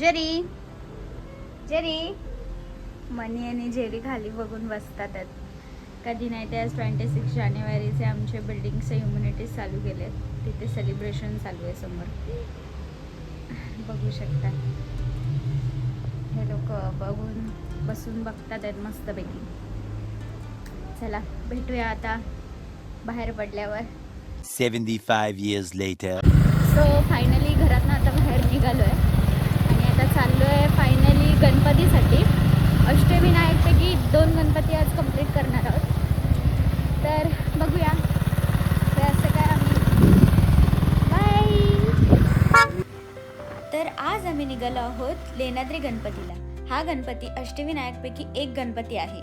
Jerry Jerry मनी आणि Jerry खाली बघून बसतात कधी नाही. ते आज 26 जानेवारीचे आमचे बिल्डिंगचे ह्युमॅनिटीज चालू केले. तिथे सेलिब्रेशन चालू आहे समोर, बघू शकता. हे लोक बघून बसून बघतात आहेत मस्तपैकी. चला भेटूया आता बाहेर पडल्यावर. 75 years later. सो फायनली घरातनं आता बाहेर निघालो आहे आणि आता चाललो आहे फायनली गणपतीसाठी. अष्टविनायकपैकी 2 गणपती आज कंप्लीट करणार आहोत. तर बघूया ते असं काय आम्ही. बाय. तर आज आम्ही निघालो आहोत लेण्याद्री गणपतीला. हा गणपती अष्टविनायकपैकी एक गणपती आहे.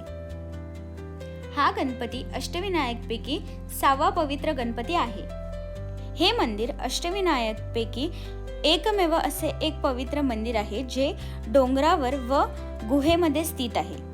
हा गणपती अष्टविनायकपैकी 6वा पवित्र गणपती आहे. हे मंदिर अष्टविनायकपैकी एकमेव असे एक पवित्र मंदिर आहे जे डोंगरावर व गुहेमध्ये स्थित आहे.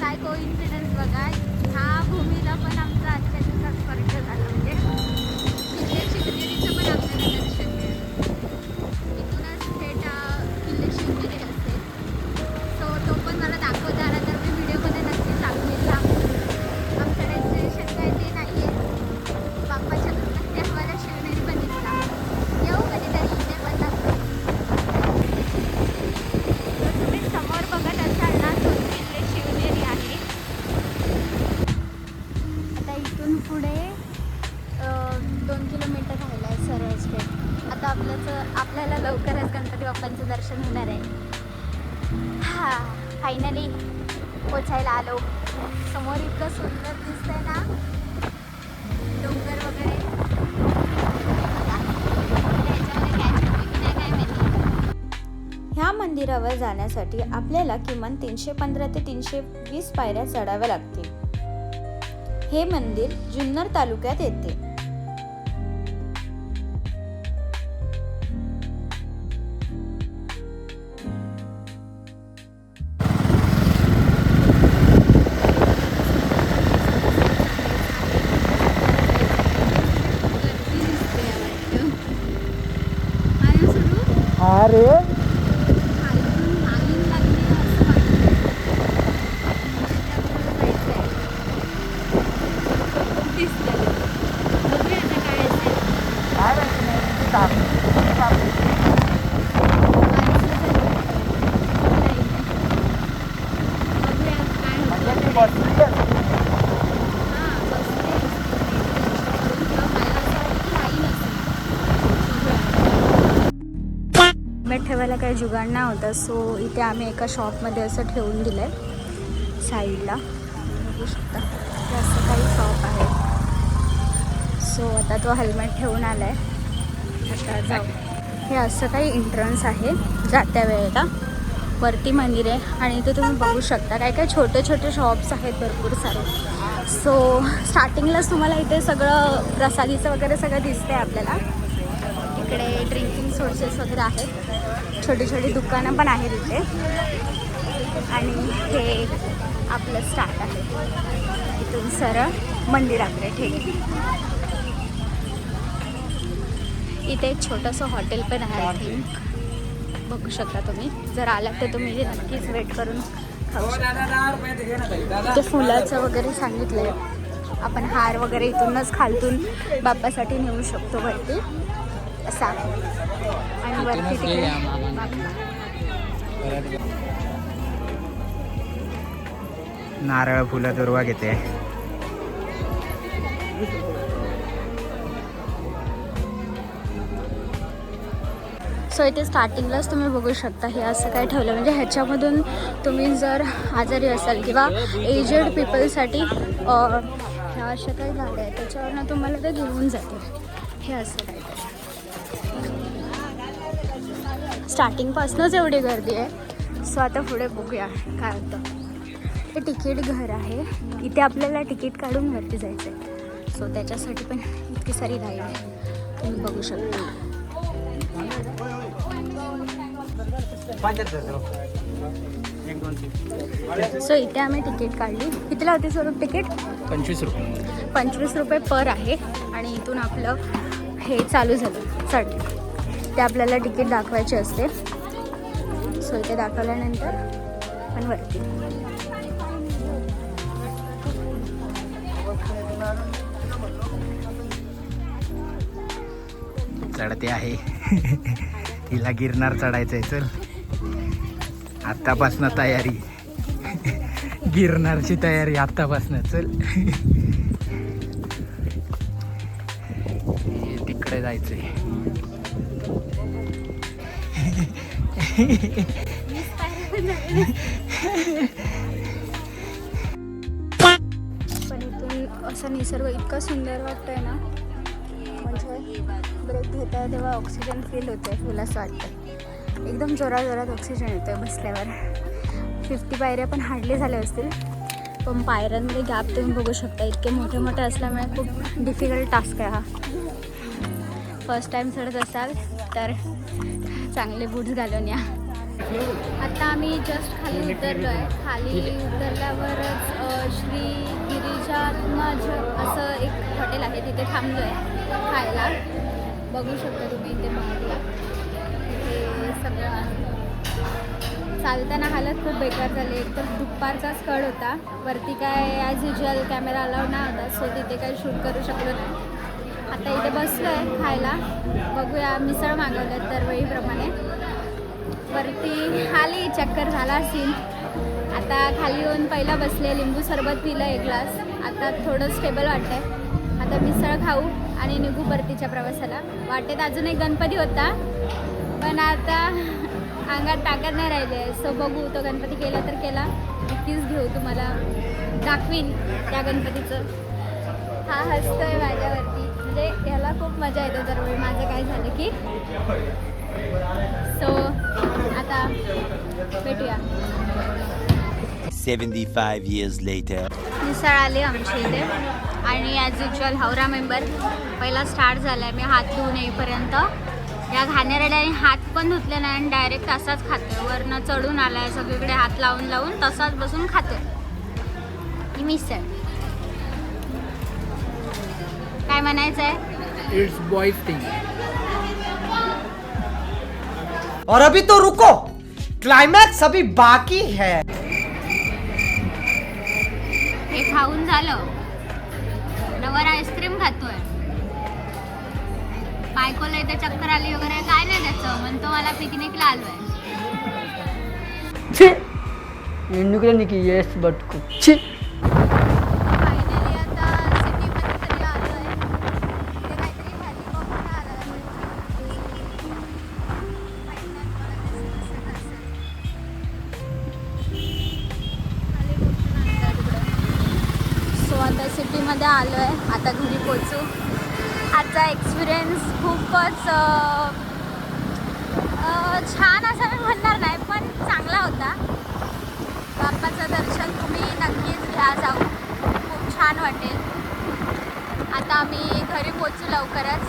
काय कोइन्सिडन्स बघा, ह्या भूमीला पण आमचा आजच्या दिवसात स्पर्श झाला. म्हणजे किल्ले शिवनेरीचं पण आपल्याला दर्शन मिळेल. इथूनच थेट किल्ले शिवनेरी असते. सो तो पण मला दाखवता आला तर मी व्हिडिओमध्ये नक्की सांगेल. आमच्या डेस्टिनेशन काय ते नाही आहे. बाप्पाच्या कृपेने ते आम्हाला शिवनेरी पण दिसला. येऊ कधीतरी इथे पण दाखव. तुम्ही समोर बघत असाल ना, तो किल्ले शिवनेरी आहे. आता इथून पुढे 2 किलोमीटर राहिलं आहे सरळ स्ट्रेट. आता आपल्याला लवकरच गणपती बाप्पांचं दर्शन होणार आहे. हा फायनली पोचायला आलो. समोर इतकं सुंदर दिसतंय ना, डोंगर वगैरे. ह्या मंदिरावर जाण्यासाठी आपल्याला किमान 315 ते 320 पायऱ्या चढाव्या लागतील. हे मंदिर जुन्नर तालुक्यात येते. अरे हेल्मेट ठेवायला काही जुगाड नाही होता. सो इथे आम्ही एका शॉपमध्ये असं ठेवून दिलं आहे साईडला. बघू शकता हे असं काही शॉप आहे. सो आता तो हेल्मेट ठेवून आला आहे. आता जाऊ. हे असं काही एंट्रन्स आहे जात्या वेळेला. वरती मंदिर आहे आणि इथे तुम्ही बघू शकता काय काय छोटे छोटे शॉप्स आहेत भरपूर सारे. सो स्टार्टिंगलाच तुम्हाला इथे सगळं प्रसादीचं वगैरे सगळं दिसतंय आपल्याला. इकडे ड्रिंकिंग सोर्सेस वगैरे आहेत. छोटी छोटी दुकानं पण आहेत इथे. आणि हे आपलं स्टार्ट आहे. इथून सरळ मंदिराकडे. ठीक आहे. इथे एक छोटंसं हॉटेल पण आहे. आय थिंक बघू शकता तुम्ही. जर आलात तर तुम्ही नक्कीच वेट करून खाऊ शकता. इथे फुलाचं वगैरे सांगितलं आहे. आपण हार वगैरे इथूनच खालतून बाप्पासाठी नेऊ शकतो वरती असा. आणि वरती तिकडे नारळ फुलं दुर्वा घेते. सो इथे स्टार्टिंगलाच तुम्ही बघू शकता हे असं काय ठेवलं. म्हणजे ह्याच्यामधून तुम्ही जर आजारी असाल किंवा एजेड पीपलसाठी ह्या अशा काही गाड्या आहेत त्याच्यावरनं तुम्हाला ते घेऊन जातील. हे असं काय स्टार्टिंगपासूनच एवढी गर्दी आहे. सो आता पुढे बघूया काय होतं. हे तिकीट घर आहे. इथे आपल्याला तिकीट काढून वरती जायचं आहे. सो त्याच्यासाठी पण इतकी सारी लाईन आहे, तुम्ही बघू शकता. सो इथे आम्ही तिकीट काढली. कितीला होती स्वरूप तिकीट? 25 रुपये. 25 रुपये पर आहे. आणि इथून आपलं हे चालू झालं चढ. ते आपल्याला तिकीट दाखवायचे असते. सो इथे दाखवल्यानंतर आपण वरती. चढते आहे. तिला गिरनार चढायचंय. चल आत्तापासून तयारी. गिरनारची तयारी आत्तापासून. चल तिकडे जायचंय. पण इथून असा निसर्ग इतका सुंदर वाटतोय ना, म्हणजे ब्रेक घेता तेव्हा ऑक्सिजन फील होतोय. फुल असं वाटतं एकदम जोरात ऑक्सिजन येतोय बसल्यावर. 50 पायऱ्या पण हार्डली झाल्या असतील. पण पायऱ्यांमध्ये गॅप तुम्ही बघू शकता. इतके मोठे मोठे असल्यामुळे खूप डिफिकल्ट टास्क आहे हा. फर्स्ट टाईम चढत असाल तर चांगले बूट्स घालून या. आता आम्ही जस्ट खाली उतरलो आहे. खाली उतरल्यावरच श्री गिरिजात्मज असं एक हॉटेल आहे, तिथे थांबलो आहे खायला. बघू शकता तुम्ही इथे मागला. हे सगळं चालताना हालत खूप बेकार झाली. एक तर दुपारचाच कळ होता. वरती काय ॲज युज्युअल कॅमेरा अलाउड नाही होता, सो तिथे काही शूट करू शकलो नाही. आता इथे बसलो आहे खायला. बघूया. मिसळ मागवलं दरवेळीप्रमाणे. वरती खाली चक्कर झाला असेल. आता खाली येऊन पहिला बसले, लिंबू सरबत पिलं 1 ग्लास. आता थोडं स्टेबल वाटतं आहे. आता मिसळ खाऊ आणि निघू परतीच्या प्रवासाला. वाटेत अजून एक गणपती होता, पण आता अंगात ताकद नाही राहिली आहे. सो बघू, तो गणपती केला तर केला, नक्कीच घेऊ, तुम्हाला दाखवीन त्या गणपतीचं. हा हसतोय माझ्यावरती, म्हणजे ह्याला खूप मजा येते दरवेळी माझं काय झालं की. सो आता भेटूया. 75 years later. मिसळ आली आमच्या इथे आणि ॲज युज्युअल हावरा मेंबर पहिला स्टार्ट झाला आहे. मी हात धुवून येईपर्यंत या घाणेरड्याने हात पण धुतले नाही आणि डायरेक्ट तसाच खातो. वरनं चढून आला आहे, सगळीकडे हात लावून लावून तसाच बसून खातो ही मिसळ. काय म्हणायचं आहे? It's boys thing. और अभी तो रुको, क्लाइमैक्स अभी बाकी है. हे खाऊन झालं, नवर आईस्क्रीम खातोय. बायकोला इथे चक्कर आली वगैरे काय नाही त्याचं, म्हणतो मला पिकनिकला आलोय. येस बट फायनली आता सिटीमध्ये तरी आलोय. इथे काहीतरी हेलिकॉप्टर आलं. सो आता सिटीमध्ये आलोय. आता घरी पोचू. आजचा एक्सपिरियन्स खूपच छान असं मी म्हणणार नाही, पण चांगला होता. बाप्पाचं दर्शन तुम्ही नक्कीच घ्या जाऊन, खूप छान वाटेल. आता आम्ही घरी पोचू लवकरच.